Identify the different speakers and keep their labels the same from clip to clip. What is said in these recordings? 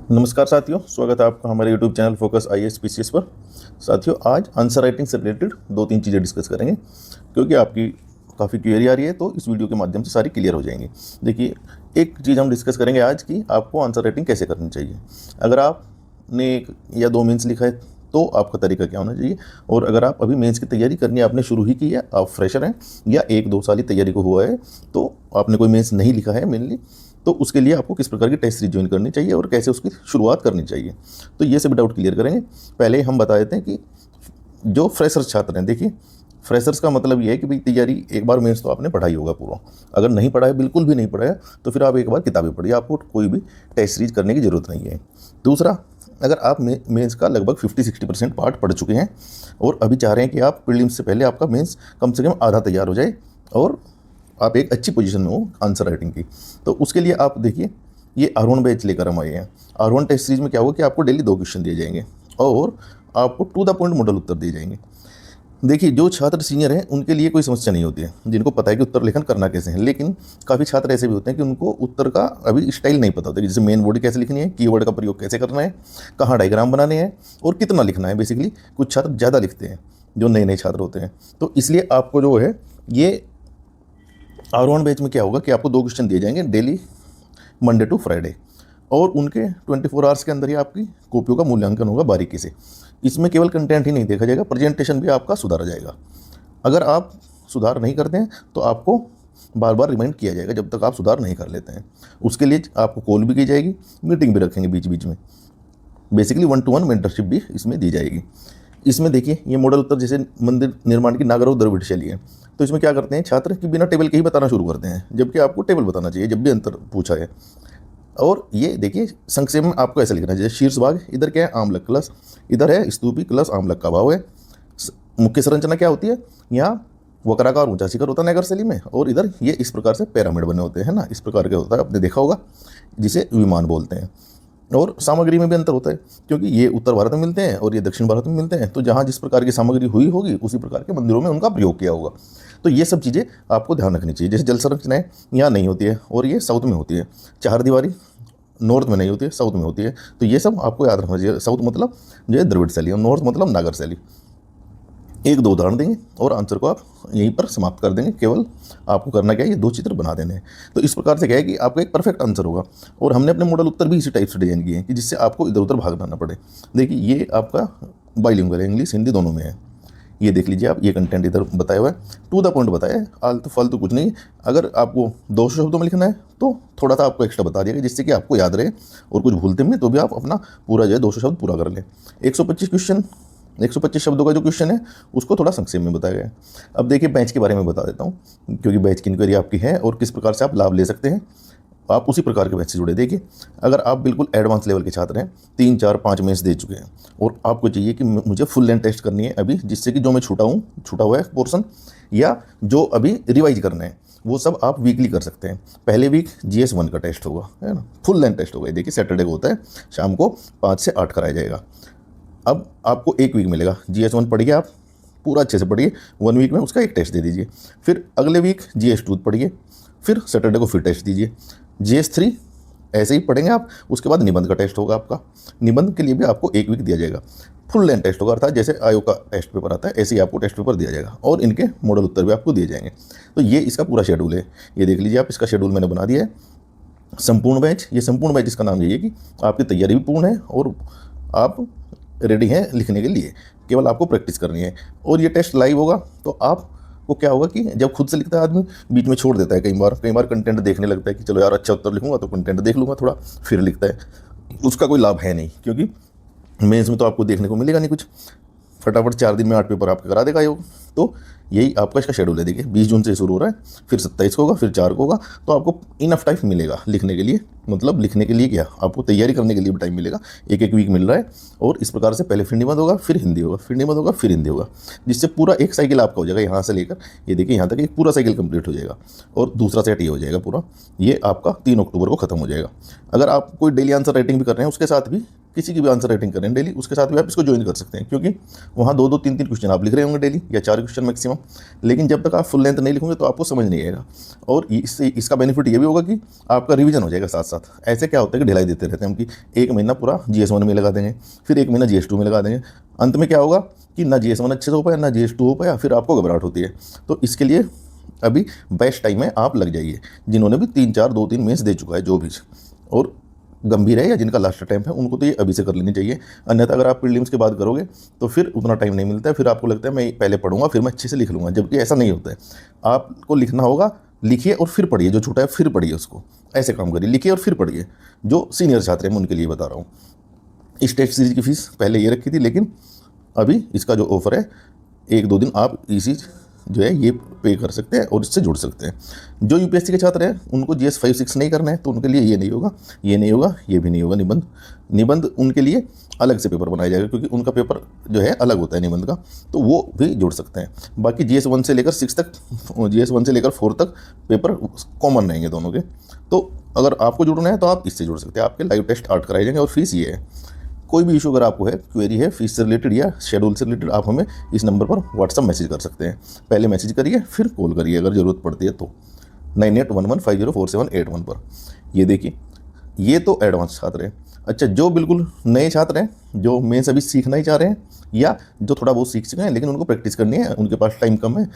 Speaker 1: नमस्कार साथियों, स्वागत है आपका हमारे YouTube channel focus IAS PCS पर। साथियों, आज आंसर राइटिंग से रिलेटेड दो तीन चीज़ें डिस्कस करेंगे क्योंकि आपकी काफ़ी क्वेरी आ रही है, तो इस वीडियो के माध्यम से सारी क्लियर हो जाएंगी। देखिए, एक चीज़ हम डिस्कस करेंगे आज की, आपको आंसर राइटिंग कैसे करनी चाहिए। अगर आपने एक या दो मेंस लिखा है तो आपका तरीका क्या होना चाहिए, और अगर आप अभी मेंस की तैयारी करनी है, आपने शुरू ही की है, आप फ्रेशर हैं या एक दो साल ही तैयारी को हुआ है, तो आपने कोई मेंस नहीं लिखा है मेनली, तो उसके लिए आपको किस प्रकार की टेस्ट सीरीज ज्वाइन करनी चाहिए और कैसे उसकी शुरुआत करनी चाहिए, तो ये सभी डाउट क्लियर करेंगे। पहले हम बता देते हैं कि जो फ्रेशर्स छात्र हैं, देखिए फ्रेशर्स का मतलब ये है कि भाई तैयारी एक बार मेंस तो आपने पढ़ाई होगा पूरा, अगर नहीं पढ़ा है, बिल्कुल भी नहीं पढ़ा है, तो फिर आप एक बार किताबें पढ़िए, आपको कोई भी टेस्ट सीरीज करने की ज़रूरत नहीं है। दूसरा, अगर आप मेंस का लगभग 50-60% पार्ट पढ़ चुके हैं और अभी चाह रहे हैं कि आप प्रीलिम्स से पहले आपका मेंस कम से कम आधा तैयार हो जाए और आप एक अच्छी पोजीशन में हो आंसर राइटिंग की, तो उसके लिए आप देखिए, ये R1 बैच लेकर हम आए हैं। R1 टेस्ट सीरीज में क्या होगा कि आपको डेली 2 क्वेश्चन दिए जाएंगे और आपको टू द पॉइंट मॉडल उत्तर दिए जाएंगे। देखिए, जो छात्र सीनियर हैं उनके लिए कोई समस्या नहीं होती है, जिनको पता है कि उत्तर लेखन करना कैसे है, लेकिन काफ़ी छात्र ऐसे भी होते हैं कि उनको उत्तर का अभी स्टाइल नहीं पता होता है, जैसे मेन बॉडी कैसे लिखनी है, कीवर्ड का प्रयोग कैसे करना है, कहाँ डायग्राम बनाने हैं और कितना लिखना है। बेसिकली कुछ छात्र ज़्यादा लिखते हैं, जो नए नए छात्र होते हैं, तो इसलिए आपको जो है ये R1 बैच में क्या होगा कि आपको 2 क्वेश्चन दिए जाएंगे डेली, मंडे टू फ्राइडे, और उनके 24 आवर्स के अंदर ही आपकी कॉपियों का मूल्यांकन होगा बारीकी से। इसमें केवल कंटेंट ही नहीं देखा जाएगा, प्रेजेंटेशन भी आपका सुधारा जाएगा। अगर आप सुधार नहीं करते हैं तो आपको बार बार रिमाइंड किया जाएगा जब तक आप सुधार नहीं कर लेते हैं। उसके लिए आपको कॉल भी की जाएगी, मीटिंग भी रखेंगे बीच बीच में। बेसिकली 1-to-1 मेंटरशिप भी इसमें दी जाएगी। इसमें देखिए, ये मॉडल उत्तर जैसे मंदिर निर्माण की नागर और द्रविड़ शैली है, तो इसमें क्या करते हैं छात्र कि बिना टेबल के ही बताना शुरू करते हैं, जबकि आपको टेबल बताना चाहिए जब भी अंतर पूछा है। और ये देखिए, संक्षेप में आपको ऐसा लिखना है, जैसे शीर्ष भाग इधर क्या है, आमलक कलश, इधर है स्तूपी कलश आमलक का भाव है। मुख्य संरचना क्या होती है, यहाँ वक्राकार ऊंचा शिखर होता है नगर शैली में, और इधर ये इस प्रकार से पिरामिड बने होते हैं ना, इस प्रकार के होता है, आपने देखा होगा, जिसे विमान बोलते हैं। और सामग्री में भी अंतर होता है, क्योंकि ये उत्तर भारत में मिलते हैं और ये दक्षिण भारत में मिलते हैं, तो जहाँ जिस प्रकार की सामग्री हुई होगी उसी प्रकार के मंदिरों में उनका प्रयोग किया होगा। तो ये सब चीज़ें आपको ध्यान रखनी चाहिए। जैसे जल संरचनाएं यहाँ नहीं होती है और ये साउथ में होती है, चार दीवारी नॉर्थ में नहीं होती है, साउथ में होती है, तो ये सब आपको याद रखना चाहिए। साउथ मतलब जो है द्रविड़ शैली और नॉर्थ मतलब नागर शैली। एक दो उदाहरण देंगे और आंसर को आप यहीं पर समाप्त कर देंगे। केवल आपको करना क्या है, ये 2 चित्र बना देने हैं। तो इस प्रकार से क्या है कि आपका एक परफेक्ट आंसर होगा, और हमने अपने मॉडल उत्तर भी इसी टाइप से डिजाइन किए हैं कि जिससे आपको इधर उधर भागना ना पड़े। देखिए, ये आपका बाइलिंगुअल है, इंग्लिश हिंदी दोनों में है। ये देख लीजिए आप, ये कंटेंट इधर बताया हुआ है, टू द पॉइंट बताया है, आलतू फालतू कुछ नहीं। अगर आपको 200 शब्दों में लिखना है तो थोड़ा सा आपको एक्स्ट्रा बता दिया जिससे कि आपको याद रहे, और कुछ भूलते में तो भी आप अपना पूरा जो है 200 शब्द पूरा कर लें। 125 शब्दों का जो क्वेश्चन है उसको थोड़ा संक्षेप में बताया गया है। अब देखिए, बैच के बारे में बता देता हूँ, क्योंकि बैच की इंक्वायरी आपकी है और किस प्रकार से आप लाभ ले सकते हैं, आप उसी प्रकार के बैच से जुड़े। देखिए, अगर आप बिल्कुल एडवांस लेवल के छात्र हैं, 3, 4, 5 मेंस दे चुके हैं, और आपको चाहिए कि मुझे फुल लेंथ टेस्ट करनी है अभी, जिससे कि जो मैं छूटा हुआ है पोर्सन या जो अभी रिवाइज करना है वो सब आप वीकली कर सकते हैं। पहले वीक GS1 का टेस्ट होगा, है ना, फुल लेंथ टेस्ट होगा। देखिए, सैटरडे को होता है, शाम को 5 से 8 कराया जाएगा। अब आपको एक वीक मिलेगा, GS1 पढ़िए, आप पूरा अच्छे से पढ़िए, 1 वीक में उसका एक टेस्ट दे दीजिए। फिर अगले वीक GS2 पढ़िए, फिर सैटरडे को फिर टेस्ट दीजिए। GS3 ऐसे ही पढ़ेंगे आप। उसके बाद निबंध का टेस्ट होगा आपका, निबंध के लिए भी आपको एक वीक दिया जाएगा। फुल लेंथ टेस्ट होगा, अर्थात जैसे आयोग का टेस्ट पेपर आता है ऐसे ही आपको टेस्ट पेपर दिया जाएगा, और इनके मॉडल उत्तर भी आपको दिए जाएंगे। तो ये इसका पूरा शेड्यूल है, ये देख लीजिए आप, इसका शेड्यूल मैंने बना दिया है। संपूर्ण बैच, ये संपूर्ण बैच इसका नाम यही है कि आपकी तैयारी भी पूर्ण है और आप रेडी हैं लिखने के लिए, केवल आपको प्रैक्टिस करनी है। और ये टेस्ट लाइव होगा, तो आपको क्या होगा कि जब खुद से लिखता है आदमी, बीच में छोड़ देता है, कई बार कंटेंट देखने लगता है कि चलो यार अच्छा उत्तर लिखूंगा तो कंटेंट देख लूँगा थोड़ा, फिर लिखता है, उसका कोई लाभ है नहीं, क्योंकि मेंस में तो आपको देखने को मिलेगा नहीं कुछ। फटाफट 4 दिन में 8 पेपर आपका करा देगा योग। तो यही आपका इसका शेड्यूल है। देखिए, 20 जून से शुरू हो रहा है, फिर 27 को होगा, फिर 4 को होगा, तो आपको इनफ टाइम मिलेगा लिखने के लिए। मतलब लिखने के लिए क्या, आपको तैयारी करने के लिए भी टाइम मिलेगा, एक वीक मिल रहा है। और इस प्रकार से पहले फिर निबंध होगा, फिर हिंदी होगा, फिर निबंध होगा, फिर हिंदी होगा, जिससे पूरा एक साइकिल आपका हो जाएगा, यहाँ से लेकर ये देखिए यहाँ तक एक पूरा साइकिल कंप्लीट हो जाएगा। और दूसरा सेट ये हो जाएगा पूरा, ये आपका 3 अक्टूबर को खत्म हो जाएगा। अगर आप कोई डेली आंसर राइटिंग भी कर रहे हैं, उसके साथ भी किसी की भी आंसर राइटिंग करें डेली, उसके साथ भी आप इसको ज्वाइन कर सकते हैं, क्योंकि वहाँ 2-2 3-3 क्वेश्चन आप लिख रहे होंगे डेली, या 4 क्वेश्चन मैक्सिमम। लेकिन जब तक आप फुल लेंथ नहीं लिखोगे तो आपको समझ नहीं आएगा। और इससे इसका बेनिफिट ये भी होगा कि आपका रिवीजन हो जाएगा साथ साथ। ऐसे क्या होता है कि ढिलाई देते रहते हैं हम कि एक महीना पूरा GS1 में लगा देंगे, फिर एक महीना GS2 में लगा देंगे, अंत में क्या होगा कि ना GS1 अच्छे से हो पाया, ना GS2 हो पाया, फिर आपको घबराहट होती है। तो इसके लिए अभी बेस्ट टाइम है, आप लग जाइए। जिन्होंने भी 3-4 2-3 मेंस दे चुका है जो भी, और गंभीर है या जिनका लास्ट अटेम्प्ट है, उनको तो ये अभी से कर लेनी चाहिए। अन्यथा अगर आप प्रीलिम्स के बाद करोगे तो फिर उतना टाइम नहीं मिलता है, फिर आपको लगता है मैं पहले पढ़ूंगा फिर मैं अच्छे से लिख लूँगा, जबकि ऐसा नहीं होता है। आपको लिखना होगा, लिखिए और फिर पढ़िए, जो छूटा है फिर पढ़िए उसको, ऐसे काम करिए, लिखिए और फिर पढ़िए। जो सीनियर छात्र हैं मैं उनके लिए बता रहा हूँ। इस टेस्ट सीरीज की फीस पहले ये रखी थी, लेकिन अभी इसका जो ऑफ़र है 1-2 दिन आप इसी जो है ये पे कर सकते हैं और इससे जुड़ सकते हैं। जो UPSC के छात्र हैं उनको GS 5-6 नहीं करना है, तो उनके लिए ये नहीं होगा, ये नहीं होगा, ये भी नहीं होगा। निबंध उनके लिए अलग से पेपर बनाया जाएगा, क्योंकि उनका पेपर जो है अलग होता है निबंध का, तो वो भी जुड़ सकते हैं। बाकी GS 1 से लेकर 6 तक, GS 1 से लेकर 4 तक पेपर कॉमन रहेंगे दोनों के। तो अगर आपको जुड़ना है तो आप इससे जुड़ सकते हैं। आपके लाइव टेस्ट 8 कराए जाएंगे और फीस ये है। कोई भी इशू अगर आपको है, क्वेरी है फीस से रिलेटेड या शेड्यूल से रिलेटेड, आप हमें इस नंबर पर व्हाट्सअप मैसेज कर सकते हैं। पहले मैसेज करिए फिर कॉल करिए अगर ज़रूरत पड़ती है तो 9811504781 पर। ये देखिए, ये तो एडवांस छात्र हैं। अच्छा, जो बिल्कुल नए छात्र हैं, जो मेंस अभी सीखना ही चाह रहे हैं या जो थोड़ा बहुत सीख चुके हैं लेकिन उनको प्रैक्टिस करनी है, उनके पास टाइम कम है,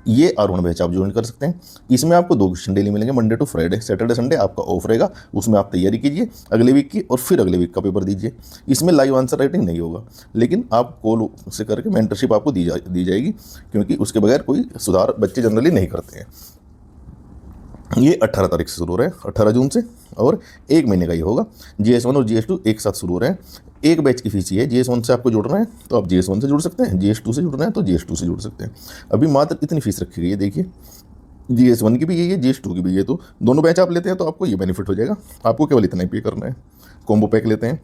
Speaker 1: ये R1 बैच आप ज्वाइन कर सकते हैं। इसमें आपको 2 क्वेश्चन डेली मिलेंगे, Monday to Friday. Saturday Sunday आपका ऑफ रहेगा, उसमें आप तैयारी कीजिए अगले वीक की, और फिर अगले वीक का पेपर दीजिए। इसमें लाइव आंसर राइटिंग नहीं होगा, लेकिन आप कॉल से करके मेंटरशिप आपको दी जाएगी, क्योंकि उसके बगैर कोई सुधार बच्चे जनरली नहीं करते हैं। ये 18 तारीख से शुरू हो रहा है, 18 जून से, और 1 महीने का ये होगा। GS1 और GS2 एक साथ शुरू हो रहे हैं। एक बैच की फीस ये है। GS1 से आपको जुड़ना है तो आप GS1 से जुड़ सकते हैं, GS2 से जुड़ना है तो GS2 से जुड़ सकते हैं। अभी मात्र इतनी फीस रखी गई है, देखिए GS1 की भी यही है, GS2 की भी ये। तो दोनों बैच आप लेते हैं तो आपको ये बेनिफिट हो जाएगा। आपको केवल इतना ही पे करना है, कॉम्बो पैक लेते हैं।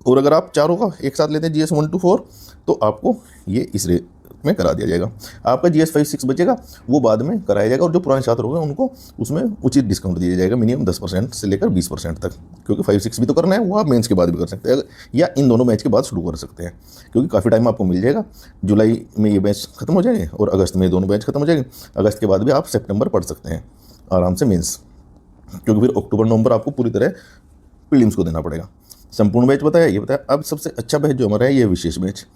Speaker 1: और अगर आप चारों का एक साथ लेते हैं GS 1 to 4, तो आपको ये इस रेट में करा दिया जाएगा। आपका GS 5-6 बचेगा, वो बाद में कराया जाएगा, और जो पुराने छात्र होंगे उनको उसमें उचित डिस्काउंट दिया जाएगा, मिनिमम 10% से लेकर 20% तक। क्योंकि 5-6 भी तो करना है, वो आप मेंस के बाद भी कर सकते हैं, या इन दोनों बैच के बाद शुरू कर सकते हैं, क्योंकि काफ़ी टाइम आपको मिल जाएगा। जुलाई में ये बैच खत्म हो जाएंगे और अगस्त में दोनों बैच खत्म हो जाएंगे। अगस्त के बाद भी आप सितंबर पढ़ सकते हैं आराम से मेंस, क्योंकि फिर अक्टूबर नवंबर आपको पूरी तरह प्रीलिम्स को देना पड़ेगा। संपूर्ण बैच बताया, ये बताया। अब सबसे अच्छा बैच जो हमारा है ये विशेष बैच।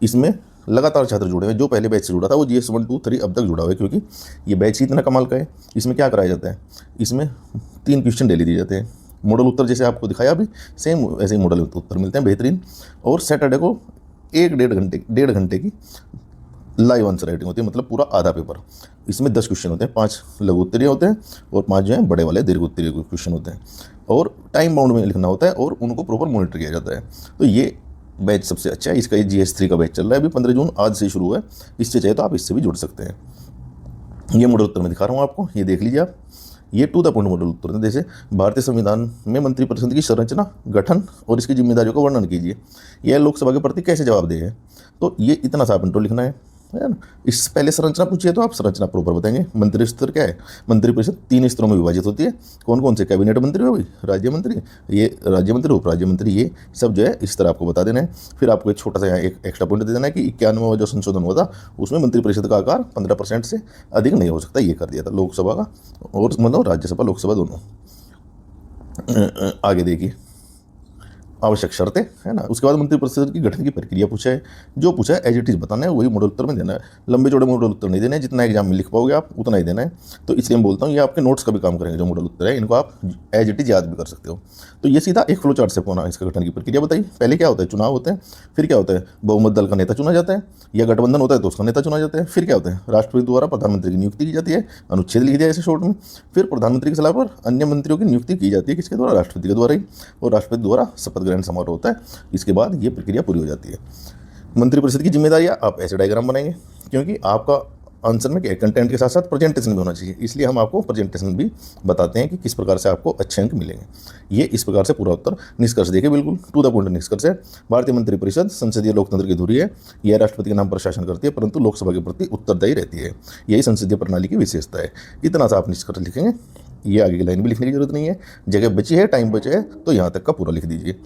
Speaker 1: इसमें लगातार छात्र जुड़े हुए हैं। जो पहले बैच से जुड़ा था वो GS 1, 2, 3 अब तक जुड़ा हुआ है, क्योंकि ये बैच ही इतना कमाल का है। इसमें क्या कराया जाता है, इसमें 3 क्वेश्चन डेली दिए जाते हैं। मॉडल उत्तर जैसे आपको दिखाया अभी, सेम ऐसे ही मॉडल उत्तर मिलते हैं बेहतरीन। और सैटरडे को 1-1.5 घंटे की लाइव आंसर राइटिंग होती है, मतलब पूरा आधा पेपर। इसमें 10 क्वेश्चन होते हैं, 5 लघु उत्तरीय होते हैं और 5 जो हैं बड़े वाले दीर्घ उत्तरीय क्वेश्चन होते हैं, और टाइम बाउंड में लिखना होता है, और उनको प्रॉपर मॉनिटर किया जाता है। तो ये बैच सबसे अच्छा है। इसका ये GS 3 का बैच चल रहा है अभी, 15 जून आज से शुरू हुआ है। इससे चाहे तो आप इससे भी जुड़ सकते हैं। ये मॉडल उत्तर मैं दिखा रहा हूँ आपको, ये देख लीजिए आप। ये टू द पॉइंट मॉडल उत्तर है। जैसे भारतीय संविधान में मंत्रिपरिषद की संरचना, गठन और इसकी जिम्मेदारियों का वर्णन कीजिए। यह लोकसभा के प्रति कैसे जवाबदेह है, तो ये इतना सा इंट्रो लिखना है ना। इस पहले संरचना पूछिए तो आप संरचना प्रॉपर बताएंगे। मंत्री स्तर क्या है, मंत्रिपरिषद 3 स्तरों में विभाजित होती है। कौन कौन से, कैबिनेट मंत्री हो गई, राज्य मंत्री, ये राज्य मंत्री, उप राज्य मंत्री, ये सब जो है इस तरह आपको बता देना है। फिर आपको एक छोटा सा यहाँ एक एक्स्ट्रा पॉइंट दे देना है कि 91वां जो संशोधन हुआ था उसमें मंत्रिपरिषद का आकार 15% से अधिक नहीं हो सकता, ये कर दिया था लोकसभा का, और मतलब राज्यसभा लोकसभा दोनों। आगे देखिए, आवश्यक शर्तें है ना। उसके बाद मंत्रिपरिषद की गठन की प्रक्रिया पूछा है। जो पूछा है एज इट इज बताना है, वही मॉडल उत्तर में देना है। लंबे चौड़े मॉडल उत्तर नहीं देना है, जितना एग्जाम में लिख पाओगे आप उतना ही देना है। तो इसलिए मैं बोलता हूँ ये आपके नोट्स का भी काम करेंगे। जो मॉडल उत्तर है इनको आप एज इट इज याद भी कर सकते हो। तो ये सीधा एक फ्लो चार्ट से होना, इसका गठन की प्रक्रिया बताइए। पहले क्या होता है, चुनाव होते हैं। फिर क्या होता है, बहुमत दल का नेता चुना जाता है, या गठबंधन होता है तो उसका नेता चुना जाता है। फिर क्या होता है, राष्ट्रपति द्वारा प्रधानमंत्री की नियुक्ति की जाती है, अनुच्छेद लिख दिया इसे शॉर्ट में। फिर प्रधानमंत्री की सलाह पर अन्य मंत्रियों की नियुक्ति की जाती है, किसके द्वारा, राष्ट्रपति के द्वारा ही, और राष्ट्रपति द्वारा शपथ ग्रहण समारोह होता है। इसके बाद ये प्रक्रिया पूरी हो जाती है। मंत्रिपरिषद की जिम्मेदारियां, आप ऐसे डायग्राम बनाएंगे, क्योंकि आपका आंसर में क्या कंटेंट के साथ साथ प्रेजेंटेशन भी होना चाहिए, इसलिए हम आपको प्रेजेंटेशन भी बताते हैं कि किस प्रकार से आपको अच्छे अंक मिलेंगे। ये इस प्रकार से पूरा उत्तर निष्कर्ष देखिए, बिल्कुल टू द पॉइंट निष्कर्ष है। भारतीय मंत्रिपरिषद संसदीय लोकतंत्र की धुरी है। यह राष्ट्रपति के नाम पर शासन करती है, परंतु लोकसभा के प्रति उत्तरदायी रहती है। यही संसदीय प्रणाली की विशेषता है। इतना सा आप निष्कर्ष लिखेंगे, ये आगे की लाइन भी लिखने की जरूरत नहीं है। जगह बची है, टाइम बचा है, तो यहाँ तक का पूरा लिख दीजिए।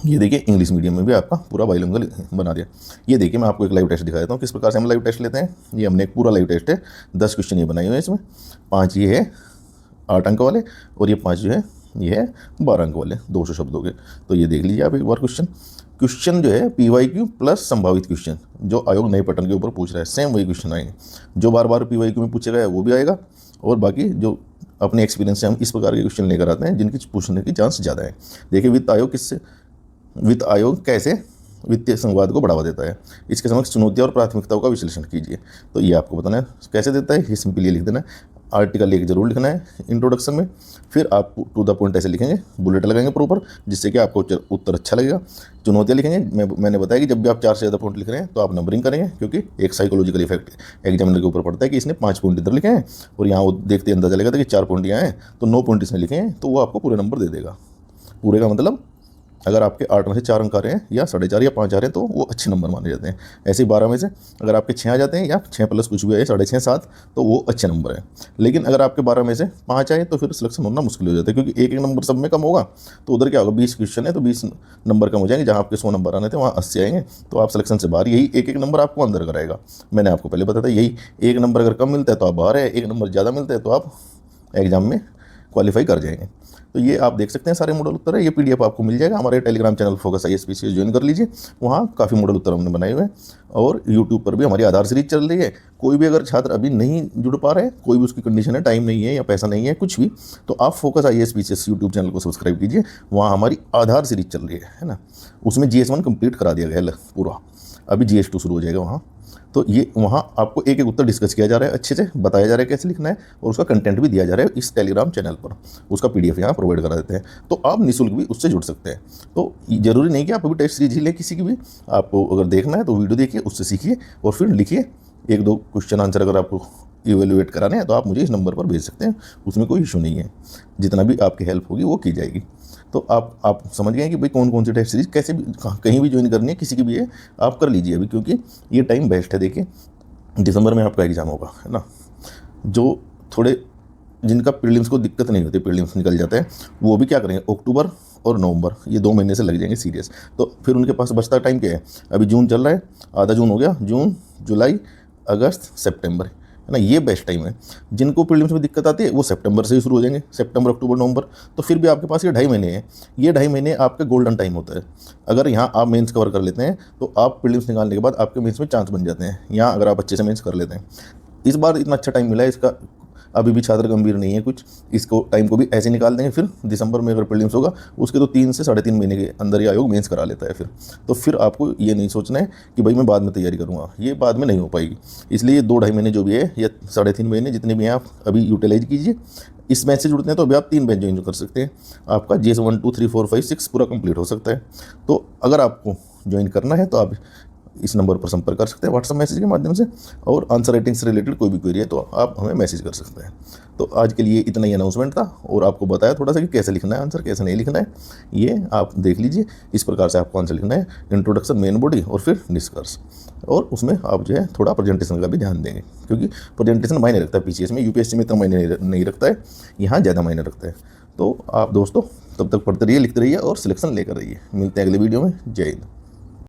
Speaker 1: ये देखिए इंग्लिश मीडियम में भी आपका पूरा बाइलिंगुअल बना दिया। ये देखिए मैं आपको एक लाइव टेस्ट दिखा देता हूँ किस प्रकार से हम लाइव टेस्ट लेते हैं। ये हमने एक पूरा लाइव टेस्ट है, 10 क्वेश्चन ये बनाए हुए हैं, इसमें 5 ये है 8 अंक वाले और ये 5 जो है ये है 12 अंक वाले 200 शब्दों के। तो ये देख लीजिए आप एक बार क्वेश्चन जो है PYQ प्लस संभावित क्वेश्चन जो आयोग नए पैटर्न के ऊपर पूछ रहा है, सेम वही क्वेश्चन आएंगे जो बार बार PYQ में पूछे गए वो भी आएगा, और बाकी जो अपने एक्सपीरियंस से हम इस प्रकार के क्वेश्चन लेकर आते हैं जिनकी पूछने की चांस ज़्यादा है। देखिए वित्त आयोग कैसे वित्तीय संवाद को बढ़ावा देता है, इसके समक्ष चुनौतियाँ और प्राथमिकताओं का विश्लेषण कीजिए। तो ये आपको बताना है कैसे देता है, ये सिंपली लिख देना है। आर्टिकल एक जरूर लिखना है इंट्रोडक्शन में, फिर आप टू द पॉइंट ऐसे लिखेंगे, बुलेट लगाएंगे प्रॉपर, जिससे कि आपको उत्तर अच्छा लगेगा। चुनौतियाँ लिखेंगे, मैंने बताया कि जब भी आप 4 से ज़्यादा पॉइंट लिख रहे हैं तो आप नंबरिंग करेंगे, क्योंकि एक साइकोलॉजिकल इफेक्ट एग्जामिनर के ऊपर पड़ता है कि इसने 5 पॉइंट इधर लिखे हैं और यहाँ वो देखते अंदाजा लगता है कि 4 पॉइंट यहाँ हैं, तो 9 पॉइंट इसने लिखे हैं, तो वो आपको पूरे नंबर दे देगा। पूरे का मतलब अगर आपके 8 में से 4 अंक आ रहे हैं या 4.5 या 5 आ रहे हैं तो वो अच्छे नंबर माने जाते हैं। ऐसे ही 12 में से अगर आपके 6 आ जाते हैं या 6 प्लस कुछ भी आए 6.5 7, तो वो अच्छे नंबर है। लेकिन अगर आपके 12 में से 5 आए तो फिर सिलेक्शन होना मुश्किल हो जाता है, क्योंकि एक नंबर सब में कम होगा। तो उधर क्या होगा, 20 क्वेश्चन है तो 20 नंबर कम हो जाएंगे, जहाँ आपके 100 नंबर आने थे वहाँ 80 आएंगे, तो आप सिलेक्शन से बाहर। यही एक नंबर आपको अंदर कराएगा। मैंने आपको पहले बताया था, यही एक नंबर अगर कम मिलता है तो आप बाहर है, एक नंबर ज़्यादा मिलता है तो आप एग्जाम में क्वालिफाई कर जाएंगे। तो ये आप देख सकते हैं सारे मॉडल उत्तर है। ये PDF आपको मिल जाएगा हमारे Telegram channel focus ISPCS join कर लीजिए, वहाँ काफ़ी मॉडल उत्तर हमने बनाए हुए हैं। और यूट्यूब पर भी हमारी आधार सीरीज चल रही है। कोई भी अगर छात्र अभी नहीं जुड़ पा रहे हैं, कोई भी उसकी कंडीशन है, टाइम नहीं है या पैसा नहीं है, कुछ भी, तो आप फोकस ISPCS यूट्यूब चैनल को सब्सक्राइब कीजिए। वहाँ हमारी आधार सीरीज चल रही है ना, उसमें GS1 कंप्लीट करा दिया गया है पूरा, अभी GS2 शुरू हो जाएगा वहाँ। तो ये वहाँ आपको एक उत्तर डिस्कस किया जा रहा है, अच्छे से बताया जा रहा है कैसे लिखना है, और उसका कंटेंट भी दिया जा रहा है इस टेलीग्राम चैनल पर। उसका PDF यहाँ प्रोवाइड करा देते हैं, तो आप निःशुल्क भी उससे जुड़ सकते हैं। तो जरूरी नहीं कि आप अभी टेस्ट सीरीज ही लें, किसी की भी आपको अगर देखना है तो वीडियो देखिए, उससे सीखिए और फिर लिखिए। 1-2 क्वेश्चन आंसर अगर आपको इवेल्युएट कराने हैं तो आप मुझे इस नंबर पर भेज सकते हैं, उसमें कोई इशू नहीं है। जितना भी आपकी हेल्प होगी वो की जाएगी। तो आप समझ गए कि भाई कौन सी टेस्ट सीरीज कैसे भी कहीं भी ज्वाइन करनी है, किसी की भी है, आप कर लीजिए अभी, क्योंकि ये टाइम बेस्ट है। देखिए दिसंबर में आपका एग्ज़ाम होगा, है ना। जो थोड़े जिनका प्रीलिम्स को दिक्कत नहीं होती, प्रीलिम्स निकल जाते हैं, वो भी क्या करेंगे, अक्टूबर और नवंबर ये 2 महीने से लग जाएंगे सीरियस। तो फिर उनके पास बचता टाइम क्या है, अभी जून चल रहा है, आधा जून हो गया, जून जुलाई अगस्त सितंबर, है ना, ये बेस्ट टाइम है। जिनको प्रीलिम्स में दिक्कत आती है वो सितंबर से ही शुरू हो जाएंगे, सितंबर अक्टूबर नवंबर। तो फिर भी आपके पास ये 2.5 महीने हैं, ये 2.5 महीने आपका गोल्डन टाइम होता है। अगर यहाँ आप मेंस कवर कर लेते हैं तो आप प्रीलिम्स निकालने के बाद आपके मेंस में चांस बन जाते हैं, यहाँ अगर आप अच्छे से मेंस कर लेते हैं। इस बार इतना अच्छा टाइम मिला है, इसका अभी भी छात्र गंभीर नहीं है कुछ, इसको टाइम को भी ऐसे निकाल देंगे। फिर दिसंबर में अगर प्रीलिम्स होगा उसके तो 3 से 3.5 महीने के अंदर ही आयोग मेंस करा लेता है फिर। तो फिर आपको ये नहीं सोचना है कि भाई मैं बाद में तैयारी करूँगा, ये बाद में नहीं हो पाएगी। इसलिए 2-2.5 महीने जो भी है या 3.5 महीने जितने भी हैं आप अभी यूटिलाइज कीजिए। इस बैच से जुड़ते हैं तो अभी आप 3 बैच ज्वाइन कर सकते हैं, आपका GS 1 2 3 4 5 6 पूरा कंप्लीट हो सकता है। तो अगर आपको ज्वाइन करना है तो आप इस नंबर पर संपर्क कर सकते हैं व्हाट्सएप मैसेज के माध्यम से, और आंसर राइटिंग से रिलेटेड कोई भी क्वेरी है तो आप हमें मैसेज कर सकते हैं। तो आज के लिए इतना ही अनाउंसमेंट था, और आपको बताया थोड़ा सा कि कैसे लिखना है आंसर, कैसे नहीं लिखना है, ये आप देख लीजिए। इस प्रकार से आपको आंसर लिखना है, इंट्रोडक्शन, मेन बॉडी और फिर निष्कर्ष, और उसमें आप जो है थोड़ा प्रेजेंटेशन का भी ध्यान देंगे, क्योंकि प्रेजेंटेशन मायने रखता है PCS में, UPSC में इतना मायने नहीं रखता है, यहाँ ज़्यादा मायने रखता है। तो आप दोस्तों तब तक पढ़ते रहिए, लिखते रहिए और सिलेक्शन लेकर रहिए। मिलते हैं अगले वीडियो में। जय हिंद।